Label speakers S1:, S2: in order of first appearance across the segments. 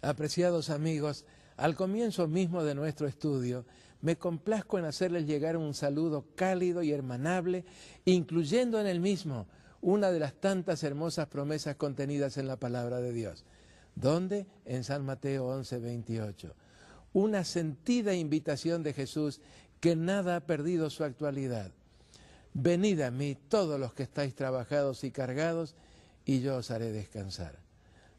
S1: Apreciados amigos, al comienzo mismo de nuestro estudio, me complazco en hacerles llegar un saludo cálido y hermanable, incluyendo en el mismo una de las tantas hermosas promesas contenidas en la palabra de Dios. ¿Dónde? En San Mateo 11:28. Una sentida invitación de Jesús que nada ha perdido su actualidad. Venid a mí todos los que estáis trabajados y cargados, y yo os haré descansar.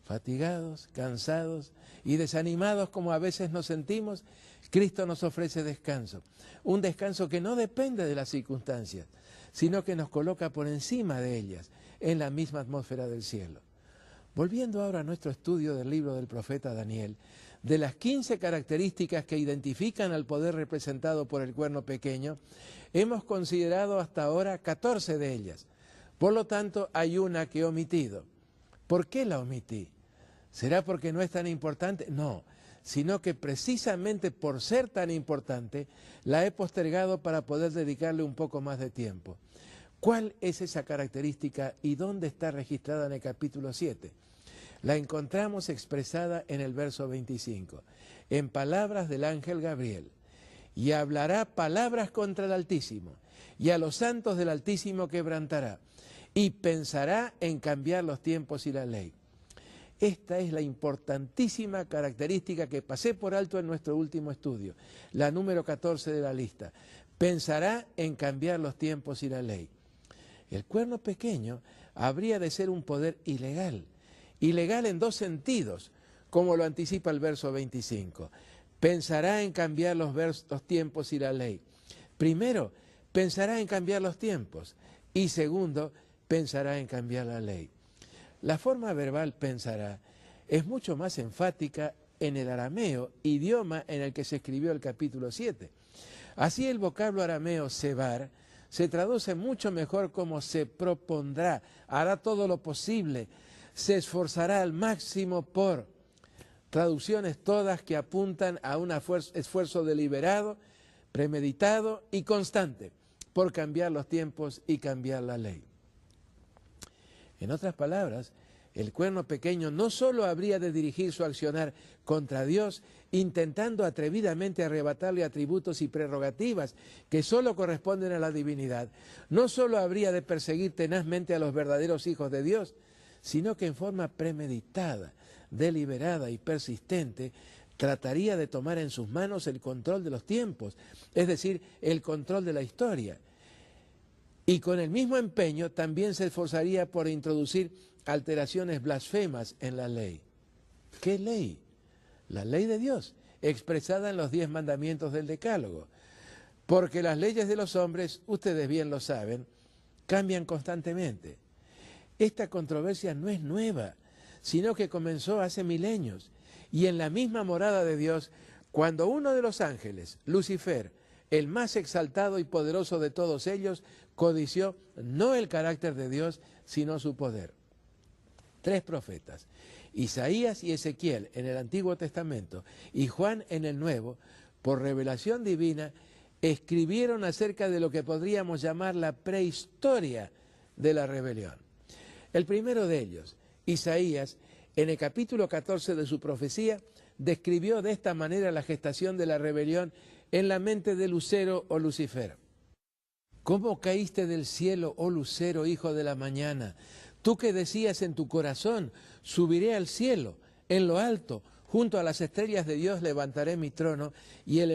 S1: Fatigados, cansados y desanimados como a veces nos sentimos, Cristo nos ofrece descanso. Un descanso que no depende de las circunstancias, sino que nos coloca por encima de ellas, en la misma atmósfera del cielo. Volviendo ahora a nuestro estudio del libro del profeta Daniel, de las 15 características que identifican al poder representado por el cuerno pequeño, hemos considerado hasta ahora 14 de ellas. Por lo tanto, hay una que he omitido. ¿Por qué la omití? ¿Será porque no es tan importante? No, sino que precisamente por ser tan importante, la he postergado para poder dedicarle un poco más de tiempo. ¿Cuál es esa característica y dónde está registrada en el capítulo 7? La encontramos expresada en el verso 25, en palabras del ángel Gabriel. Y hablará palabras contra el Altísimo, y a los santos del Altísimo quebrantará, y pensará en cambiar los tiempos y la ley. Esta es la importantísima característica que pasé por alto en nuestro último estudio, la número 14 de la lista. Pensará en cambiar los tiempos y la ley. El cuerno pequeño habría de ser un poder ilegal. Ilegal en dos sentidos, como lo anticipa el verso 25. Pensará en cambiar los tiempos y la ley. Primero, pensará en cambiar los tiempos. Y segundo, pensará en cambiar la ley. La forma verbal pensará es mucho más enfática en el arameo, idioma en el que se escribió el capítulo 7. Así el vocablo arameo sebar se traduce mucho mejor como se propondrá, hará todo lo posible, se esforzará al máximo por. Traducciones todas que apuntan a un esfuerzo deliberado, premeditado y constante por cambiar los tiempos y cambiar la ley. En otras palabras, el cuerno pequeño no solo habría de dirigir su accionar contra Dios, intentando atrevidamente arrebatarle atributos y prerrogativas que solo corresponden a la divinidad, no solo habría de perseguir tenazmente a los verdaderos hijos de Dios, sino que en forma premeditada, deliberada y persistente, trataría de tomar en sus manos el control de los tiempos, es decir, el control de la historia. Y con el mismo empeño también se esforzaría por introducir alteraciones blasfemas en la ley. ¿Qué ley? La ley de Dios, expresada en los 10 mandamientos del Decálogo. Porque las leyes de los hombres, ustedes bien lo saben, cambian constantemente. Esta controversia no es nueva, sino que comenzó hace milenios. Y en la misma morada de Dios, cuando uno de los ángeles, Lucifer, el más exaltado y poderoso de todos ellos, codició no el carácter de Dios, sino su poder. 3 profetas, Isaías y Ezequiel en el Antiguo Testamento y Juan en el Nuevo, por revelación divina, escribieron acerca de lo que podríamos llamar la prehistoria de la rebelión. El primero de ellos, Isaías, en el capítulo 14 de su profecía, describió de esta manera la gestación de la rebelión en la mente de Lucero o Lucifer. ¿Cómo caíste del cielo, oh Lucero, hijo de la mañana? Tú que decías en tu corazón, subiré al cielo, en lo alto, junto a las estrellas de Dios levantaré mi trono, y en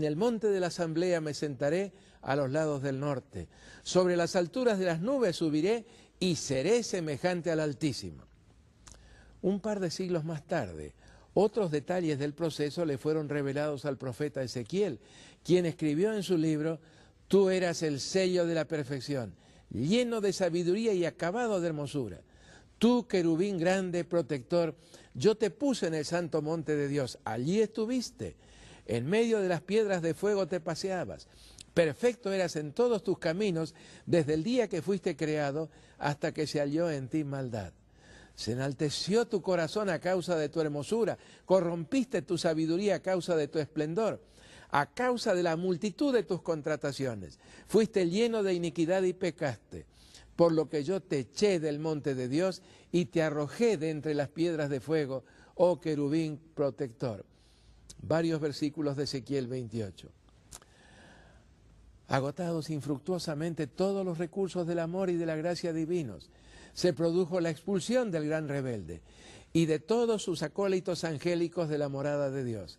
S1: el monte de la asamblea me sentaré a los lados del norte. Sobre las alturas de las nubes subiré y seré semejante al Altísimo. Un par de siglos más tarde, otros detalles del proceso le fueron revelados al profeta Ezequiel, quien escribió en su libro: Tú eras el sello de la perfección, lleno de sabiduría y acabado de hermosura. Tú, querubín grande, protector, yo te puse en el santo monte de Dios. Allí estuviste. En medio de las piedras de fuego te paseabas. Perfecto eras en todos tus caminos, desde el día que fuiste creado hasta que se halló en ti maldad. Se enalteció tu corazón a causa de tu hermosura, corrompiste tu sabiduría a causa de tu esplendor, a causa de la multitud de tus contrataciones. Fuiste lleno de iniquidad y pecaste. por lo que yo te eché del monte de Dios y te arrojé de entre las piedras de fuego, oh querubín protector. Varios versículos de Ezequiel 28. Agotados infructuosamente todos los recursos del amor y de la gracia divinos, se produjo la expulsión del gran rebelde y de todos sus acólitos angélicos de la morada de Dios.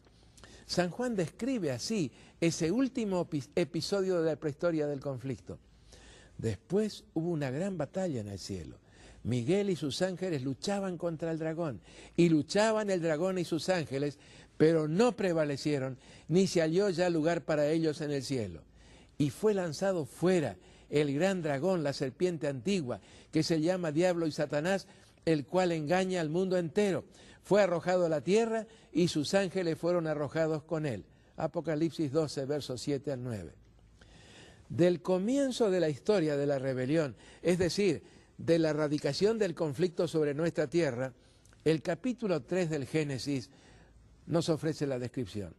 S1: San Juan describe así ese último episodio de la prehistoria del conflicto. Después hubo una gran batalla en el cielo. Miguel y sus ángeles luchaban contra el dragón, y luchaban el dragón y sus ángeles, pero no prevalecieron, ni se halló ya lugar para ellos en el cielo. Y fue lanzado fuera el gran dragón, la serpiente antigua, que se llama Diablo y Satanás, el cual engaña al mundo entero. Fue arrojado a la tierra y sus ángeles fueron arrojados con él. Apocalipsis 12, versos 7 al 9. Del comienzo de la historia de la rebelión, es decir, de la erradicación del conflicto sobre nuestra tierra, el capítulo 3 del Génesis nos ofrece la descripción.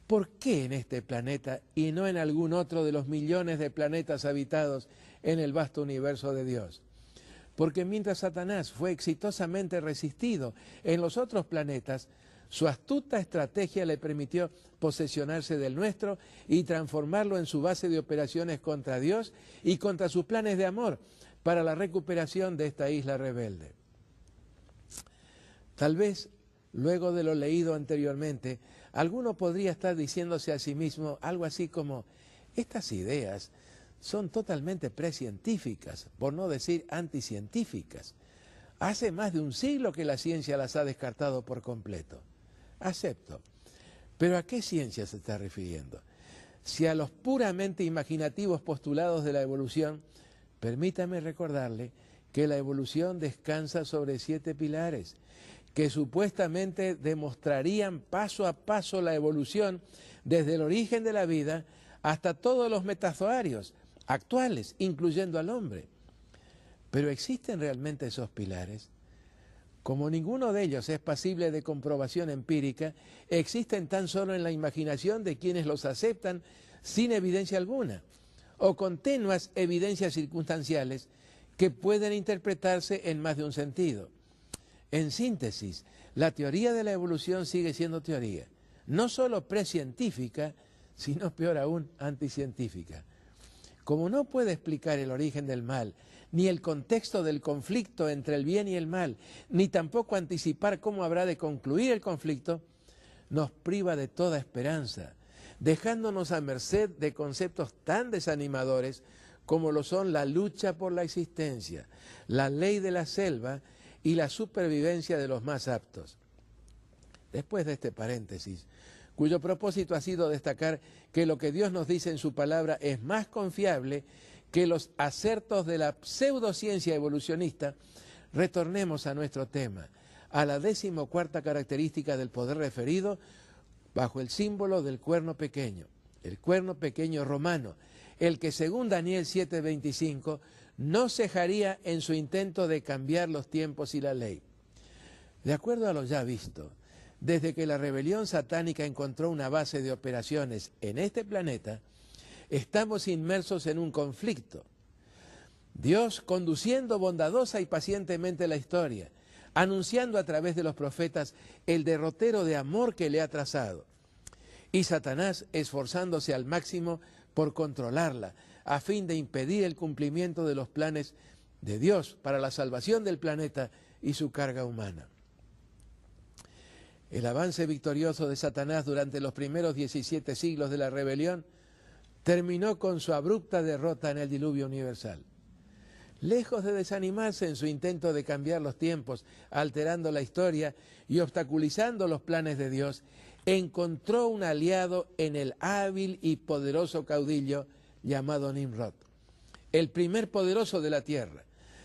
S1: ¿Por qué en este planeta y no en algún otro de los millones de planetas habitados en el vasto universo de Dios? Porque mientras Satanás fue exitosamente resistido en los otros planetas, su astuta estrategia le permitió posesionarse del nuestro y transformarlo en su base de operaciones contra Dios y contra sus planes de amor para la recuperación de esta isla rebelde. Tal vez, luego de lo leído anteriormente, alguno podría estar diciéndose a sí mismo algo así como: estas ideas son totalmente precientíficas, por no decir anticientíficas. Hace más de un siglo que la ciencia las ha descartado por completo. Acepto. ¿Pero a qué ciencia se está refiriendo? Si a los puramente imaginativos postulados de la evolución, permítame recordarle que la evolución descansa sobre 7 pilares, que supuestamente demostrarían paso a paso la evolución desde el origen de la vida hasta todos los metazoarios actuales, incluyendo al hombre. ¿Pero existen realmente esos pilares? Como ninguno de ellos es pasible de comprobación empírica, existen tan solo en la imaginación de quienes los aceptan sin evidencia alguna, o con tenues evidencias circunstanciales que pueden interpretarse en más de un sentido. En síntesis, la teoría de la evolución sigue siendo teoría, no solo precientífica, sino peor aún, anticientífica. Como no puede explicar el origen del mal, ni el contexto del conflicto entre el bien y el mal, ni tampoco anticipar cómo habrá de concluir el conflicto, nos priva de toda esperanza, dejándonos a merced de conceptos tan desanimadores como lo son la lucha por la existencia, la ley de la selva y la supervivencia de los más aptos. Después de este paréntesis, cuyo propósito ha sido destacar que lo que Dios nos dice en su palabra es más confiable que los acertos de la pseudociencia evolucionista, retornemos a nuestro tema, a la 14ª característica del poder referido bajo el símbolo del cuerno pequeño, el cuerno pequeño romano, el que según Daniel 7:25 no cejaría en su intento de cambiar los tiempos y la ley. De acuerdo a lo ya visto, desde que la rebelión satánica encontró una base de operaciones en este planeta, estamos inmersos en un conflicto. Dios conduciendo bondadosa y pacientemente la historia, anunciando a través de los profetas el derrotero de amor que le ha trazado. Y Satanás esforzándose al máximo por controlarla, a fin de impedir el cumplimiento de los planes de Dios para la salvación del planeta y su carga humana. El avance victorioso de Satanás durante los primeros 17 siglos de la rebelión terminó con su abrupta derrota en el diluvio universal. Lejos de desanimarse en su intento de cambiar los tiempos, alterando la historia y obstaculizando los planes de Dios, encontró un aliado en el hábil y poderoso caudillo llamado Nimrod, el primer poderoso de la tierra,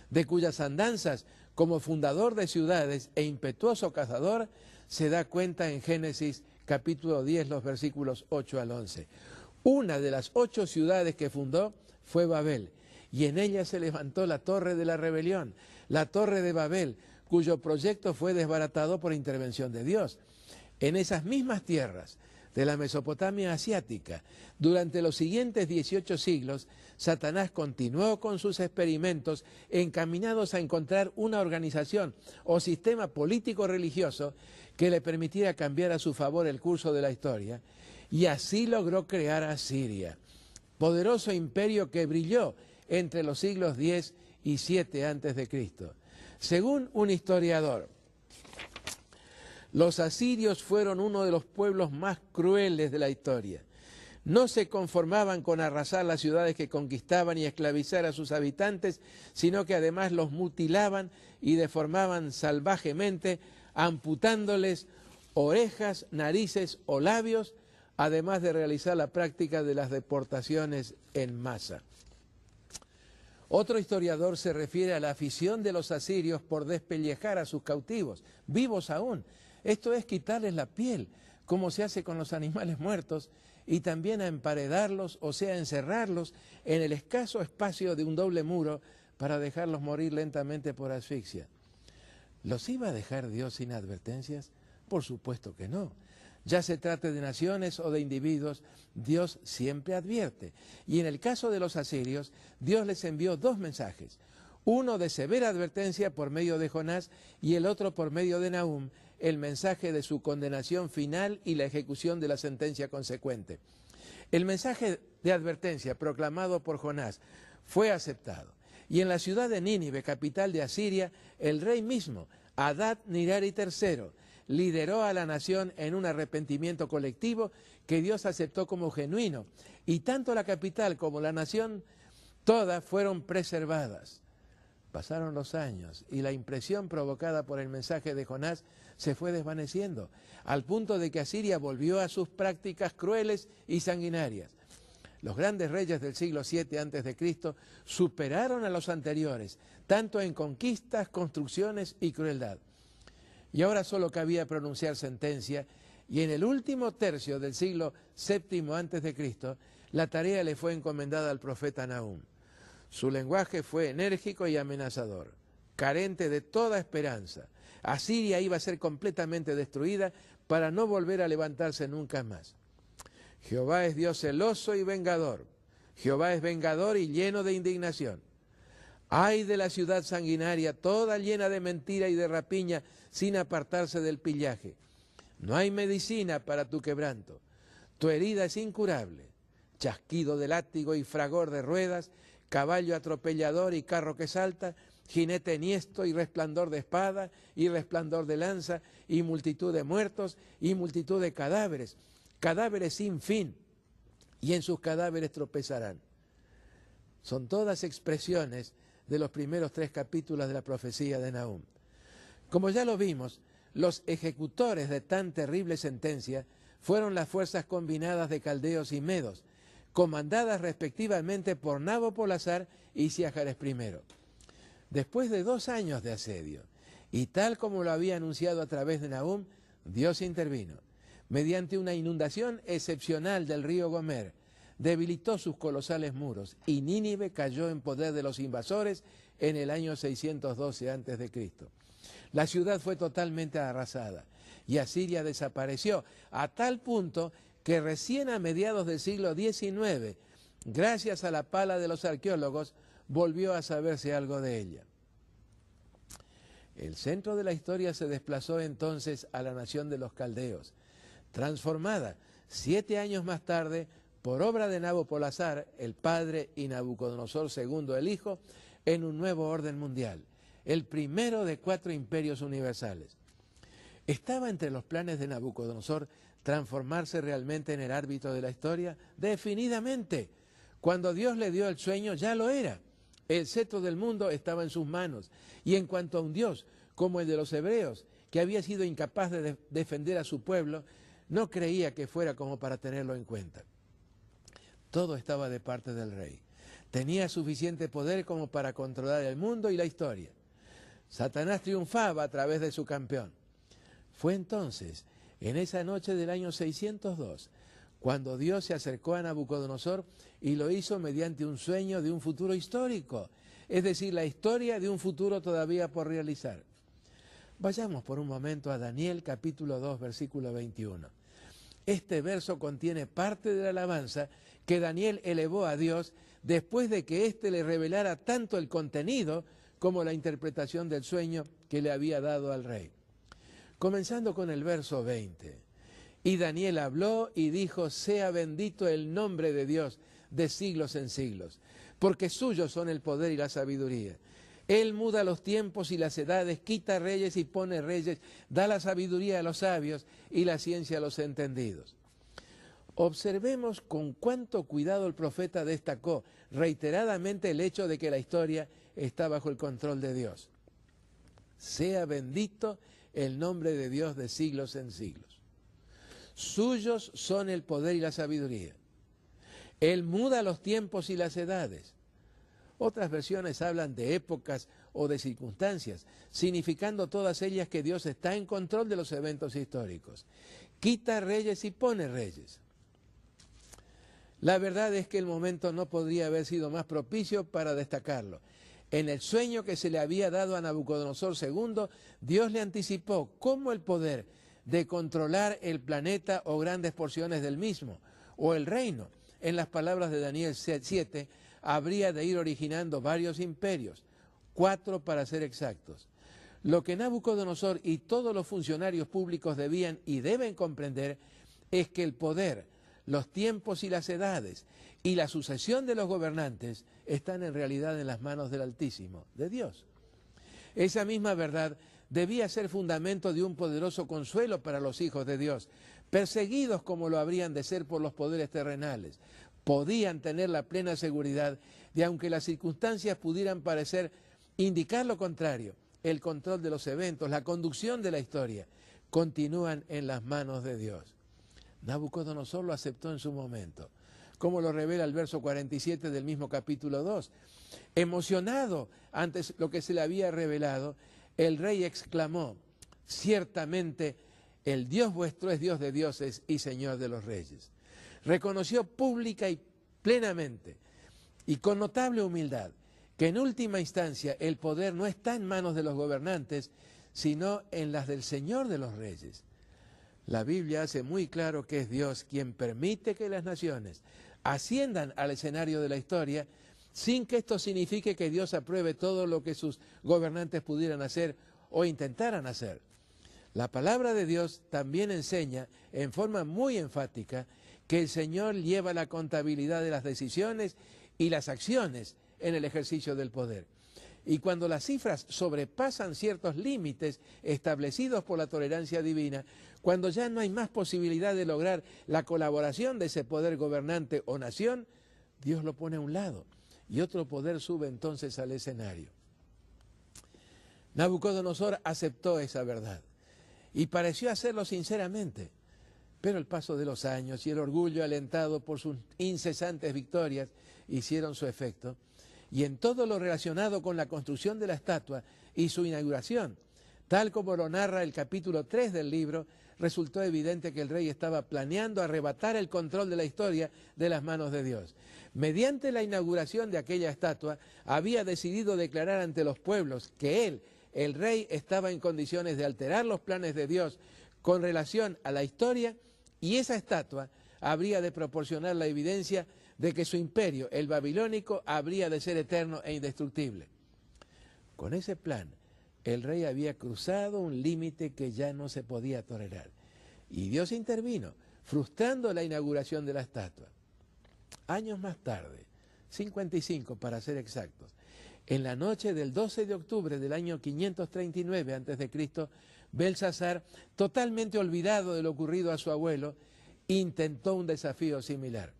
S1: de cuyas andanzas como fundador de ciudades e impetuoso cazador se da cuenta en Génesis capítulo 10, los versículos 8 al 11. Una de las 8 ciudades que fundó fue Babel, y en ella se levantó la torre de la rebelión, la torre de Babel, cuyo proyecto fue desbaratado por intervención de Dios. En esas mismas tierras, de la Mesopotamia asiática. Durante los siguientes 18 siglos, Satanás continuó con sus experimentos encaminados a encontrar una organización o sistema político-religioso que le permitiera cambiar a su favor el curso de la historia, y así logró crear a Asiria, poderoso imperio que brilló entre los siglos X y VII a.C. Según un historiador, los asirios fueron uno de los pueblos más crueles de la historia. No se conformaban con arrasar las ciudades que conquistaban y esclavizar a sus habitantes, sino que además los mutilaban y deformaban salvajemente, amputándoles orejas, narices o labios, además de realizar la práctica de las deportaciones en masa. Otro historiador se refiere a la afición de los asirios por despellejar a sus cautivos, vivos aún. Esto es quitarles la piel, como se hace con los animales muertos, y también a emparedarlos, o sea, encerrarlos en el escaso espacio de un doble muro para dejarlos morir lentamente por asfixia. ¿Los iba a dejar Dios sin advertencias? Por supuesto que no. Ya se trate de naciones o de individuos, Dios siempre advierte. Y en el caso de los asirios, Dios les envió dos mensajes. Uno de severa advertencia por medio de Jonás y el otro por medio de Nahum, el mensaje de su condenación final y la ejecución de la sentencia consecuente. El mensaje de advertencia proclamado por Jonás fue aceptado. Y en la ciudad de Nínive, capital de Asiria, el rey mismo, Adad-Nirari III, lideró a la nación en un arrepentimiento colectivo que Dios aceptó como genuino, y tanto la capital como la nación, todas fueron preservadas. Pasaron los años y la impresión provocada por el mensaje de Jonás se fue desvaneciendo, al punto de que Asiria volvió a sus prácticas crueles y sanguinarias. Los grandes reyes del siglo VII a.C. superaron a los anteriores, tanto en conquistas, construcciones y crueldad. Y ahora solo cabía pronunciar sentencia, y en el último tercio del siglo VII a.C., la tarea le fue encomendada al profeta Nahum. Su lenguaje fue enérgico y amenazador, carente de toda esperanza. Asiria iba a ser completamente destruida para no volver a levantarse nunca más. Jehová es Dios celoso y vengador. Jehová es vengador y lleno de indignación. Ay de la ciudad sanguinaria, toda llena de mentira y de rapiña, sin apartarse del pillaje. No hay medicina para tu quebranto. Tu herida es incurable. Chasquido de látigo y fragor de ruedas, caballo atropellador y carro que salta, jinete enhiesto y resplandor de espada y resplandor de lanza, y multitud de muertos y multitud de cadáveres, cadáveres sin fin, y en sus cadáveres tropezarán. Son todas expresiones de los primeros 3 capítulos de la profecía de Nahum. Como ya lo vimos, los ejecutores de tan terrible sentencia fueron las fuerzas combinadas de caldeos y medos, comandadas respectivamente por Nabopolassar y Siajares I. Después de 2 años de asedio, y tal como lo había anunciado a través de Nahum, Dios intervino. Mediante una inundación excepcional del río Gomer, debilitó sus colosales muros, y Nínive cayó en poder de los invasores en el año 612 a.C. La ciudad fue totalmente arrasada, y Asiria desapareció, a tal punto que recién a mediados del siglo XIX, gracias a la pala de los arqueólogos, volvió a saberse algo de ella. El centro de la historia se desplazó entonces a la nación de los caldeos, transformada 7 años más tarde por obra de Nabopolassar, el padre, y Nabucodonosor II, el hijo, en un nuevo orden mundial, el primero de 4 imperios universales. ¿Estaba entre los planes de Nabucodonosor transformarse realmente en el árbitro de la historia? Definidamente. Cuando Dios le dio el sueño, ya lo era. El cetro del mundo estaba en sus manos. Y en cuanto a un Dios como el de los hebreos, que había sido incapaz de defender a su pueblo, no creía que fuera como para tenerlo en cuenta. Todo estaba de parte del rey. Tenía suficiente poder como para controlar el mundo y la historia. Satanás triunfaba a través de su campeón. Fue entonces, en esa noche del año 602, cuando Dios se acercó a Nabucodonosor y lo hizo mediante un sueño de un futuro histórico, es decir, la historia de un futuro todavía por realizar. Vayamos por un momento a Daniel capítulo 2, versículo 21. Este verso contiene parte de la alabanza que Daniel elevó a Dios después de que éste le revelara tanto el contenido como la interpretación del sueño que le había dado al rey. Comenzando con el verso 20. Y Daniel habló y dijo: sea bendito el nombre de Dios de siglos en siglos, porque suyos son el poder y la sabiduría. Él muda los tiempos y las edades, quita reyes y pone reyes, da la sabiduría a los sabios y la ciencia a los entendidos. Observemos con cuánto cuidado el profeta destacó reiteradamente el hecho de que la historia está bajo el control de Dios. Sea bendito el nombre de Dios de siglos en siglos. Suyos son el poder y la sabiduría. Él muda los tiempos y las edades. Otras versiones hablan de épocas o de circunstancias, significando todas ellas que Dios está en control de los eventos históricos. Quita reyes y pone reyes. La verdad es que el momento no podría haber sido más propicio para destacarlo. En el sueño que se le había dado a Nabucodonosor II, Dios le anticipó cómo el poder de controlar el planeta o grandes porciones del mismo, o el reino, en las palabras de Daniel 7, habría de ir originando varios imperios, 4 para ser exactos. Lo que Nabucodonosor y todos los funcionarios públicos debían y deben comprender es que el poder, los tiempos y las edades y la sucesión de los gobernantes están en realidad en las manos del Altísimo, de Dios. Esa misma verdad debía ser fundamento de un poderoso consuelo para los hijos de Dios, perseguidos como lo habrían de ser por los poderes terrenales. Podían tener la plena seguridad de, aunque las circunstancias pudieran parecer indicar lo contrario, el control de los eventos, la conducción de la historia, continúan en las manos de Dios. Nabucodonosor lo aceptó en su momento, como lo revela el verso 47 del mismo capítulo 2. Emocionado ante lo que se le había revelado, el rey exclamó: ciertamente el Dios vuestro es Dios de dioses y Señor de los reyes. Reconoció pública y plenamente y con notable humildad que en última instancia el poder no está en manos de los gobernantes, sino en las del Señor de los reyes. La Biblia hace muy claro que es Dios quien permite que las naciones asciendan al escenario de la historia, sin que esto signifique que Dios apruebe todo lo que sus gobernantes pudieran hacer o intentaran hacer. La palabra de Dios también enseña en forma muy enfática que el Señor lleva la contabilidad de las decisiones y las acciones en el ejercicio del poder. Y cuando las cifras sobrepasan ciertos límites establecidos por la tolerancia divina, cuando ya no hay más posibilidad de lograr la colaboración de ese poder gobernante o nación, Dios lo pone a un lado y otro poder sube entonces al escenario. Nabucodonosor aceptó esa verdad y pareció hacerlo sinceramente, pero el paso de los años y el orgullo alentado por sus incesantes victorias hicieron su efecto, y en todo lo relacionado con la construcción de la estatua y su inauguración, tal como lo narra el capítulo 3 del libro, resultó evidente que el rey estaba planeando arrebatar el control de la historia de las manos de Dios. Mediante la inauguración de aquella estatua, había decidido declarar ante los pueblos que él, el rey, estaba en condiciones de alterar los planes de Dios con relación a la historia, y esa estatua habría de proporcionar la evidencia de que su imperio, el babilónico, habría de ser eterno e indestructible. Con ese plan, el rey había cruzado un límite que ya no se podía tolerar, y Dios intervino, frustrando la inauguración de la estatua. Años más tarde, 55 para ser exactos, en la noche del 12 de octubre del año 539 a.C., Belsasar, totalmente olvidado de lo ocurrido a su abuelo, intentó un desafío similar.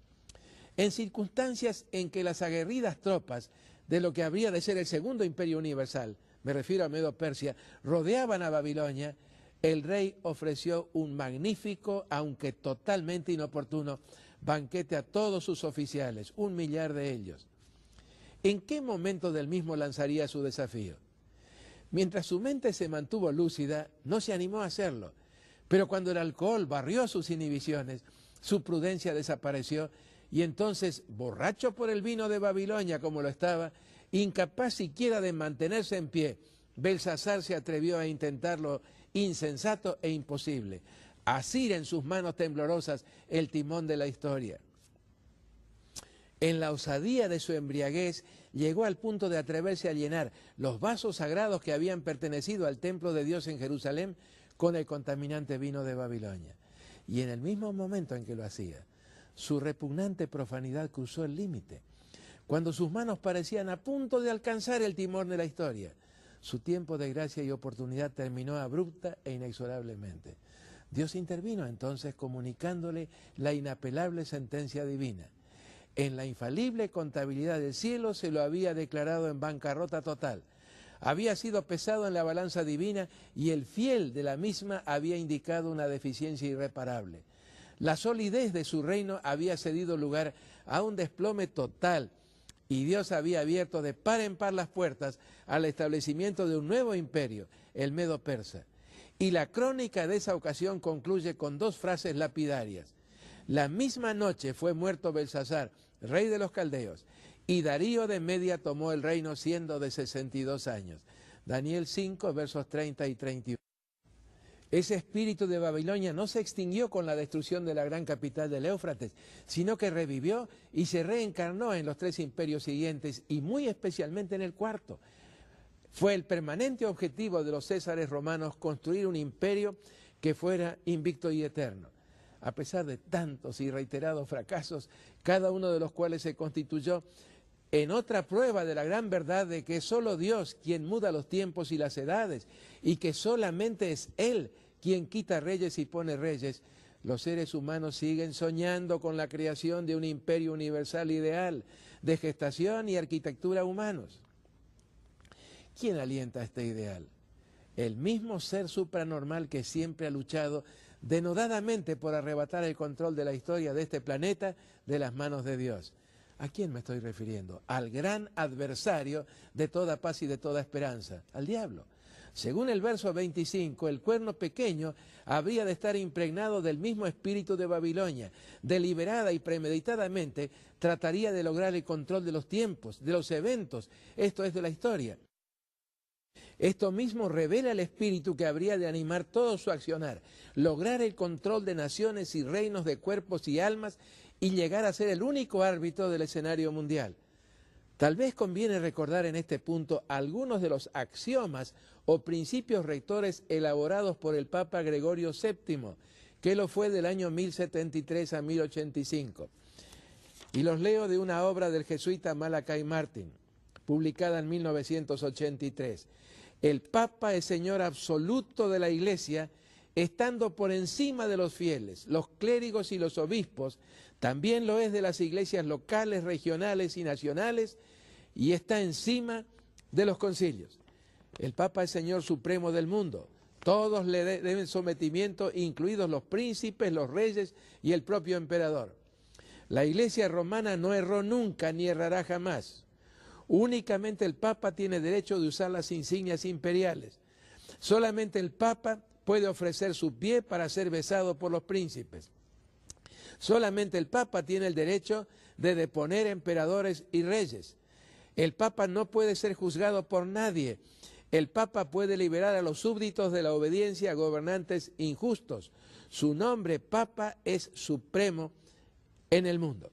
S1: En circunstancias en que las aguerridas tropas de lo que habría de ser el segundo imperio universal, me refiero a Medo-Persia, rodeaban a Babilonia, el rey ofreció un magnífico, aunque totalmente inoportuno, banquete a todos sus oficiales, 1 millar de ellos. ¿En qué momento del mismo lanzaría su desafío? Mientras su mente se mantuvo lúcida, no se animó a hacerlo, pero cuando el alcohol barrió sus inhibiciones, su prudencia desapareció, y entonces, borracho por el vino de Babilonia como lo estaba, incapaz siquiera de mantenerse en pie, Belsasar se atrevió a intentar lo insensato e imposible, asir en sus manos temblorosas el timón de la historia. En la osadía de su embriaguez, llegó al punto de atreverse a llenar los vasos sagrados que habían pertenecido al templo de Dios en Jerusalén con el contaminante vino de Babilonia. Y en el mismo momento en que lo hacía, su repugnante profanidad cruzó el límite. Cuando sus manos parecían a punto de alcanzar el timón de la historia, su tiempo de gracia y oportunidad terminó abrupta e inexorablemente. Dios intervino entonces comunicándole la inapelable sentencia divina. En la infalible contabilidad del cielo se lo había declarado en bancarrota total. Había sido pesado en la balanza divina y el fiel de la misma había indicado una deficiencia irreparable. La solidez de su reino había cedido lugar a un desplome total y Dios había abierto de par en par las puertas al establecimiento de un nuevo imperio, el Medo-Persa. Y la crónica de esa ocasión concluye con dos frases lapidarias. La misma noche fue muerto Belsasar, rey de los caldeos, y Darío de Media tomó el reino siendo de 62 años. Daniel 5, versos 30 y 31. Ese espíritu de Babilonia no se extinguió con la destrucción de la gran capital del Éufrates, sino que revivió y se reencarnó en los tres imperios siguientes y muy especialmente en el cuarto. Fue el permanente objetivo de los césares romanos construir un imperio que fuera invicto y eterno. A pesar de tantos y reiterados fracasos, cada uno de los cuales se constituyó en otra prueba de la gran verdad de que es solo Dios quien muda los tiempos y las edades y que solamente es Él quien quita reyes y pone reyes, los seres humanos siguen soñando con la creación de un imperio universal ideal, de gestación y arquitectura humanos. ¿Quién alienta este ideal? El mismo ser supranormal que siempre ha luchado denodadamente por arrebatar el control de la historia de este planeta de las manos de Dios. ¿A quién me estoy refiriendo? Al gran adversario de toda paz y de toda esperanza, al diablo. Según el verso 25, el cuerno pequeño habría de estar impregnado del mismo espíritu de Babilonia. Deliberada y premeditadamente trataría de lograr el control de los tiempos, de los eventos, esto es de la historia. Esto mismo revela el espíritu que habría de animar todo su accionar, lograr el control de naciones y reinos, de cuerpos y almas y llegar a ser el único árbitro del escenario mundial. Tal vez conviene recordar en este punto algunos de los axiomas o principios rectores elaborados por el Papa Gregorio VII, que lo fue del año 1073 a 1085. Y los leo de una obra del jesuita Malachi Martin, publicada en 1983. El Papa es Señor absoluto de la Iglesia, estando por encima de los fieles, los clérigos y los obispos, también lo es de las iglesias locales, regionales y nacionales, y está encima de los concilios. El Papa es Señor supremo del mundo. Todos le deben sometimiento, incluidos los príncipes, los reyes y el propio emperador. La Iglesia romana no erró nunca ni errará jamás. Únicamente el Papa tiene derecho de usar las insignias imperiales. Solamente el Papa puede ofrecer su pie para ser besado por los príncipes. Solamente el Papa tiene el derecho de deponer emperadores y reyes. El Papa no puede ser juzgado por nadie. El Papa puede liberar a los súbditos de la obediencia a gobernantes injustos. Su nombre, Papa, es supremo en el mundo.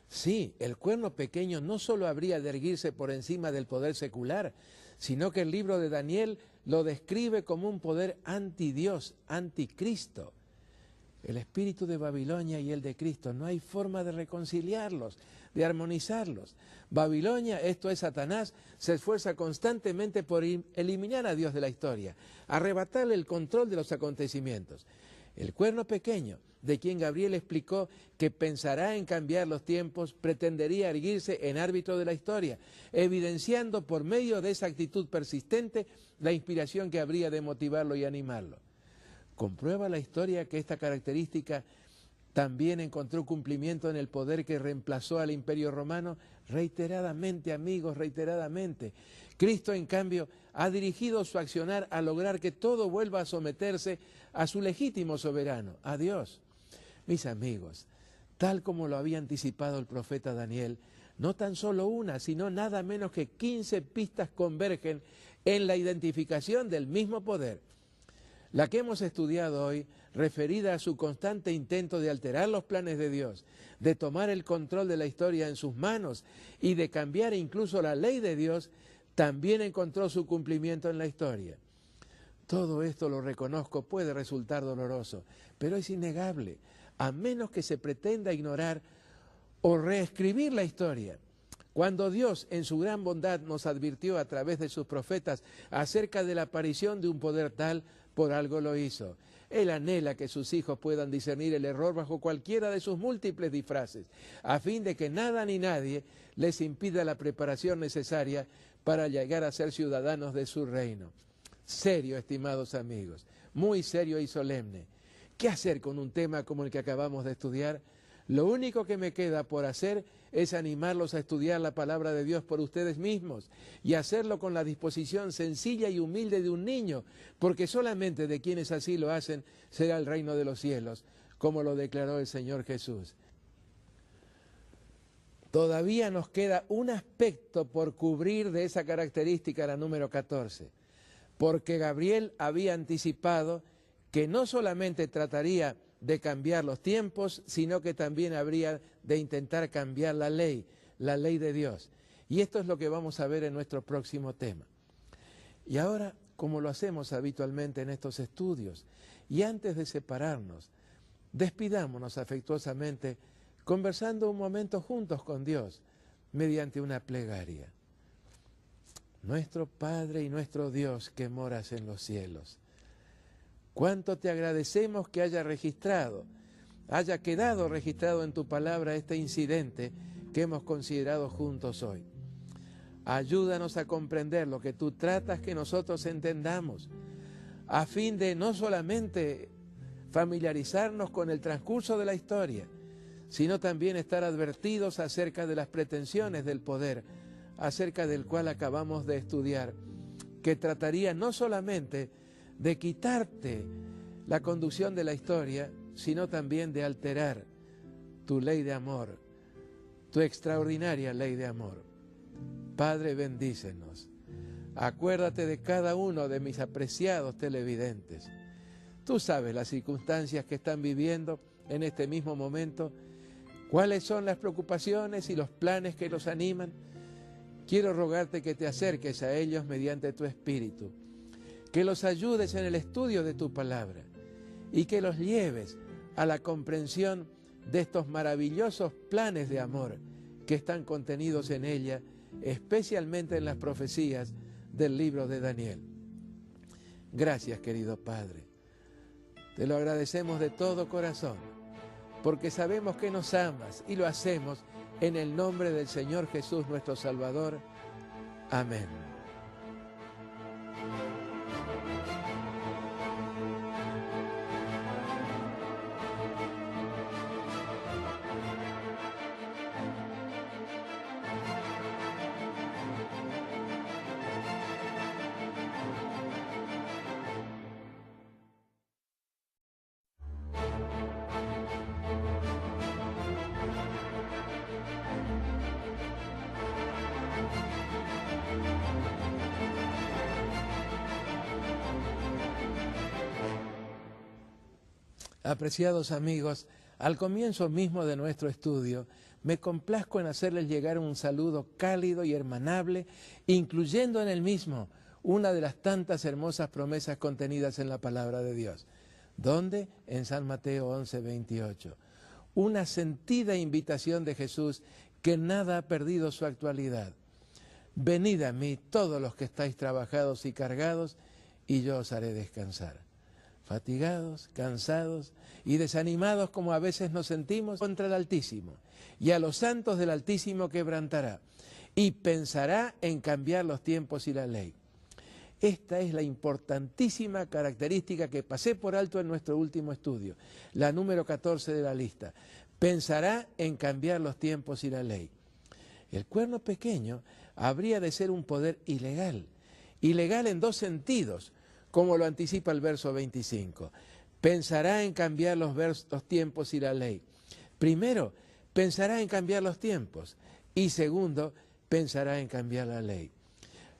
S1: Sí, el cuerno pequeño no solo habría de erguirse por encima del poder secular, sino que el libro de Daniel lo describe como un poder antidios, anticristo. El espíritu de Babilonia y el de Cristo, no hay forma de reconciliarlos, de armonizarlos. Babilonia, esto es Satanás, se esfuerza constantemente por eliminar a Dios de la historia, arrebatarle el control de los acontecimientos. El cuerno pequeño, de quien Gabriel explicó que pensará en cambiar los tiempos, pretendería erguirse en árbitro de la historia, evidenciando por medio de esa actitud persistente la inspiración que habría de motivarlo y animarlo. Comprueba la historia que esta característica también encontró cumplimiento en el poder que reemplazó al Imperio Romano reiteradamente, amigos, reiteradamente. Cristo, en cambio, ha dirigido su accionar a lograr que todo vuelva a someterse a su legítimo soberano, a Dios. Mis amigos, tal como lo había anticipado el profeta Daniel, no tan solo una, sino nada menos que 15 pistas convergen en la identificación del mismo poder. la que hemos estudiado hoy, referida a su constante intento de alterar los planes de Dios, de tomar el control de la historia en sus manos y de cambiar incluso la ley de Dios, también encontró su cumplimiento en la historia. Todo esto, lo reconozco, puede resultar doloroso, pero es innegable, a menos que se pretenda ignorar o reescribir la historia. Cuando Dios, en su gran bondad, nos advirtió a través de sus profetas acerca de la aparición de un poder tal, por algo lo hizo. Él anhela que sus hijos puedan discernir el error bajo cualquiera de sus múltiples disfraces, a fin de que nada ni nadie les impida la preparación necesaria para llegar a ser ciudadanos de su reino. Serio, estimados amigos, muy serio y solemne. ¿Qué hacer con un tema como el que acabamos de estudiar? Lo único que me queda por hacer es animarlos a estudiar la palabra de Dios por ustedes mismos y hacerlo con la disposición sencilla y humilde de un niño, porque solamente de quienes así lo hacen será el reino de los cielos, como lo declaró el Señor Jesús. Todavía nos queda un aspecto por cubrir de esa característica, la número 14, porque Gabriel había anticipado que no solamente trataría de cambiar los tiempos, sino que también habría de intentar cambiar la ley de Dios. Y esto es lo que vamos a ver en nuestro próximo tema. Y ahora, como lo hacemos habitualmente en estos estudios, y antes de separarnos, despidámonos afectuosamente, conversando un momento juntos con Dios, mediante una plegaria. Nuestro Padre y nuestro Dios que moras en los cielos, cuánto te agradecemos que haya quedado registrado en tu palabra este incidente que hemos considerado juntos hoy. Ayúdanos a comprender lo que tú tratas que nosotros entendamos, a fin de no solamente familiarizarnos con el transcurso de la historia, sino también estar advertidos acerca de las pretensiones del poder, acerca del cual acabamos de estudiar, que trataría no solamente de quitarte la conducción de la historia, sino también de alterar tu ley de amor, tu extraordinaria ley de amor. Padre, bendícenos. Acuérdate de cada uno de mis apreciados televidentes. Tú sabes las circunstancias que están viviendo en este mismo momento, cuáles son las preocupaciones y los planes que los animan. Quiero rogarte que te acerques a ellos mediante tu Espíritu, que los ayudes en el estudio de tu palabra y que los lleves a la comprensión de estos maravillosos planes de amor que están contenidos en ella, especialmente en las profecías del libro de Daniel. Gracias, querido Padre. Te lo agradecemos de todo corazón, porque sabemos que nos amas y lo hacemos en el nombre del Señor Jesús, nuestro Salvador. Amén. Apreciados amigos, al comienzo mismo de nuestro estudio, me complazco en hacerles llegar un saludo cálido y hermanable, incluyendo en el mismo una de las tantas hermosas promesas contenidas en la palabra de Dios. ¿Dónde? En San Mateo 11:28. Una sentida invitación de Jesús que nada ha perdido su actualidad. Venid a mí todos los que estáis trabajados y cargados, y yo os haré descansar. Fatigados, cansados y desanimados como a veces nos sentimos, contra el Altísimo, y a los santos del Altísimo quebrantará, y pensará en cambiar los tiempos y la ley. Esta es la importantísima característica que pasé por alto en nuestro último estudio, la número 14 de la lista. Pensará en cambiar los tiempos y la ley. El cuerno pequeño habría de ser un poder ilegal, ilegal en dos sentidos, como lo anticipa el verso 25. Pensará en cambiar los tiempos y la ley. Primero, pensará en cambiar los tiempos. Y segundo, pensará en cambiar la ley.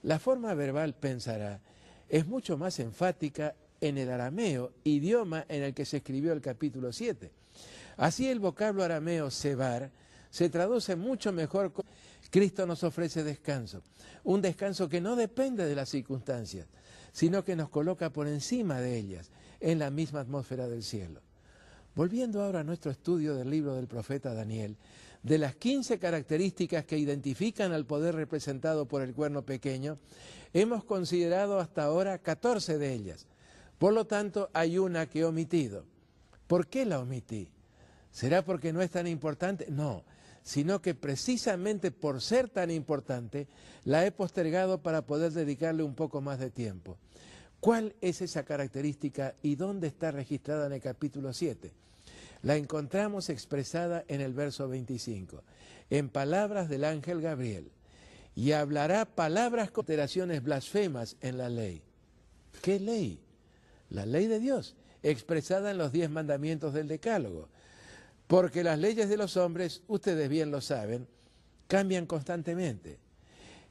S1: La forma verbal pensará es mucho más enfática en el arameo, idioma en el que se escribió el capítulo 7. Así el vocablo arameo sebar se traduce mucho mejor con Cristo nos ofrece descanso, un descanso que no depende de las circunstancias, sino que nos coloca por encima de ellas, en la misma atmósfera del cielo. Volviendo ahora a nuestro estudio del libro del profeta Daniel, de las 15 características que identifican al poder representado por el cuerno pequeño, hemos considerado hasta ahora 14 de ellas. Por lo tanto, hay una que he omitido. ¿Por qué la omití? ¿Será porque no es tan importante? No, sino que precisamente por ser tan importante, la he postergado para poder dedicarle un poco más de tiempo. ¿Cuál es esa característica y dónde está registrada en el capítulo 7? La encontramos expresada en el verso 25, en palabras del ángel Gabriel, y hablará palabras con alteraciones blasfemas en la ley. ¿Qué ley? La ley de Dios, expresada en los 10 mandamientos del Decálogo. Porque las leyes de los hombres, ustedes bien lo saben, cambian constantemente.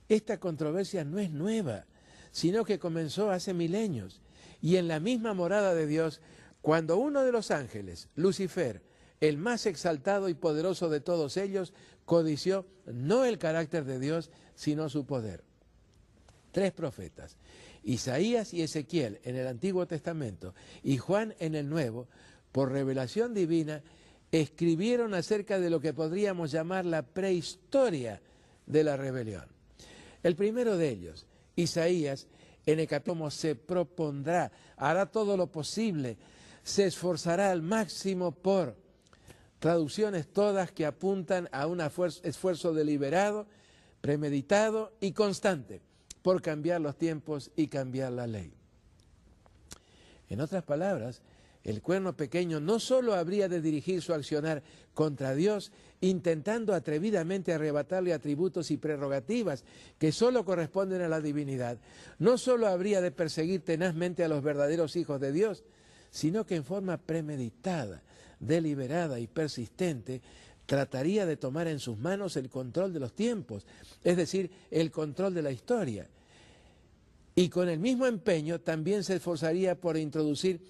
S1: Esta controversia no es nueva, sino que comenzó hace milenios. Y en la misma morada de Dios, cuando uno de los ángeles, Lucifer, el más exaltado y poderoso de todos ellos, codició no el carácter de Dios, sino su poder. 3 profetas, Isaías y Ezequiel en el Antiguo Testamento y Juan en el Nuevo, por revelación divina, escribieron acerca de lo que podríamos llamar la prehistoria de la rebelión. El primero de ellos, Isaías, en el capítulo como se propondrá, hará todo lo posible, se esforzará al máximo por traducciones todas que apuntan a un esfuerzo deliberado, premeditado y constante por cambiar los tiempos y cambiar la ley. En otras palabras, el cuerno pequeño no solo habría de dirigir su accionar contra Dios, intentando atrevidamente arrebatarle atributos y prerrogativas que solo corresponden a la divinidad, no solo habría de perseguir tenazmente a los verdaderos hijos de Dios, sino que en forma premeditada, deliberada y persistente, trataría de tomar en sus manos el control de los tiempos, es decir, el control de la historia. Y con el mismo empeño también se esforzaría por introducir